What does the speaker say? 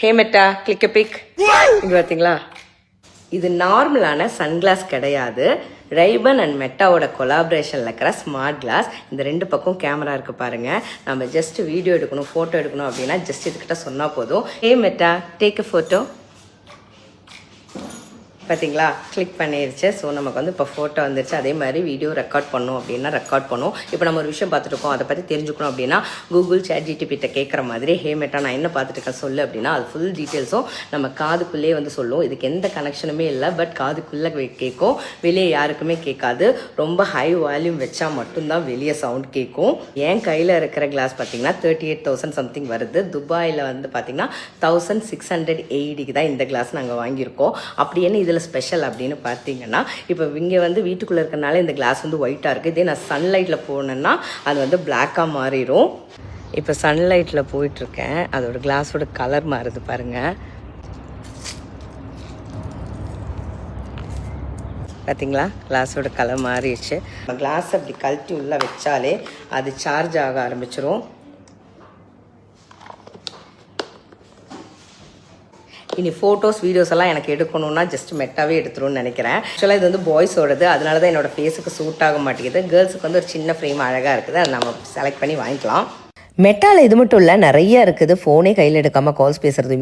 Hey Meta click a pic. இங்க பார்த்தீங்களா, இது நார்மலான சன்கிளாஸ் கிடையாது. ரைபன் அண்ட் மெட்டாவோட கொலாபரேஷனில் இருக்கிற ஸ்மார்ட் கிளாஸ். இந்த ரெண்டு பக்கம் கேமரா இருக்கு பாருங்க. நம்ம ஜஸ்ட் வீடியோ எடுக்கணும், ஃபோட்டோ எடுக்கணும் அப்படின்னா ஜஸ்ட் இதுக்கிட்ட சொன்னால் போதும். ஹே மெட்டா டேக் a ஃபோட்டோ. பார்த்தீங்களா, கிளிக் பண்ணிடுச்சு. ஸோ நமக்கு வந்து இப்போ ஃபோட்டோ வந்துருச்சு. அதே மாதிரி வீடியோ ரெக்கார்ட் பண்ணணும் அப்படின்னா ரெக்கார்ட் பண்ணும். இப்போ நம்ம ஒரு விஷயம் பார்த்துட்டு இருக்கோம், அதை பற்றி தெரிஞ்சுக்கணும் அப்படின்னா கூகுள் ChatGPT கேட்குற மாதிரி ஹே மெட்டா நான் என்ன பார்த்துட்டு இருக்கேன் சொல்லு அப்படின்னா அது ஃபுல் டீட்டெயில்ஸும் நம்ம காதுக்குள்ளே வந்து சொல்லும். இதுக்கு எந்த கனெக்ஷனுமே இல்லை, பட் காதுக்குள்ளே கேட்கும், வெளியே யாருக்குமே கேட்காது. ரொம்ப ஹை வால்யூம் வச்சா மட்டும்தான் வெளியே சவுண்ட் கேட்கும். என் கையில் இருக்கிற கிளாஸ் பார்த்தீங்கன்னா 38,000 சம்திங் வருது. துபாயில் வந்து பார்த்தீங்கன்னா 1680 தான் இந்த கிளாஸ் நாங்கள் வாங்கியிருக்கோம். அப்படி என்ன இதில் ஸ்பெஷல் அப்படின்னு பார்த்தீங்கன்னா, இப்போ இங்கே வந்து வீட்டுக்குள்ளே இருக்கிறனால இந்த கிளாஸ் வந்து ஒயிட்டாக இருக்குது. இதே நான் சன்லைட்டில் போனேன்னா அது வந்து பிளாக்காக மாறிடும். இப்போ சன்லைட்டில் போயிட்டுருக்கேன், அதோட கிளாஸோட கலர் மாறுது பாருங்கள். பார்த்தீங்களா, கிளாஸோட கலர் மாறிடுச்சு. கிளாஸ் அப்படி கழட்டி உள்ளே வச்சாலே அது சார்ஜ் ஆக ஆரம்பிச்சிரும். இனி ஃபோட்டோஸ் வீடியோஸ் எல்லாம் எனக்கு எடுக்கணும்னா ஜஸ்ட் மெட்டாவே எடுத்துருன்னு நினைக்கிறேன். ஆக்சுவலாக இது வந்து பாய்ஸோடது, அதனால தான் என்னோட ஃபேஸுக்கு சூட் ஆக மாட்டேங்குது. கேர்ள்ஸுக்கு வந்து ஒரு சின்ன ஃப்ரேம் அழகாக இருக்குது, அதை நம்ம செலக்ட் பண்ணி வாங்கிக்கலாம். மெட்டாவில் இது மட்டும் இல்லை, நிறைய இருக்குது. ஃபோனே கையில் எடுக்காமல் கால்ஸ் பேசுறது,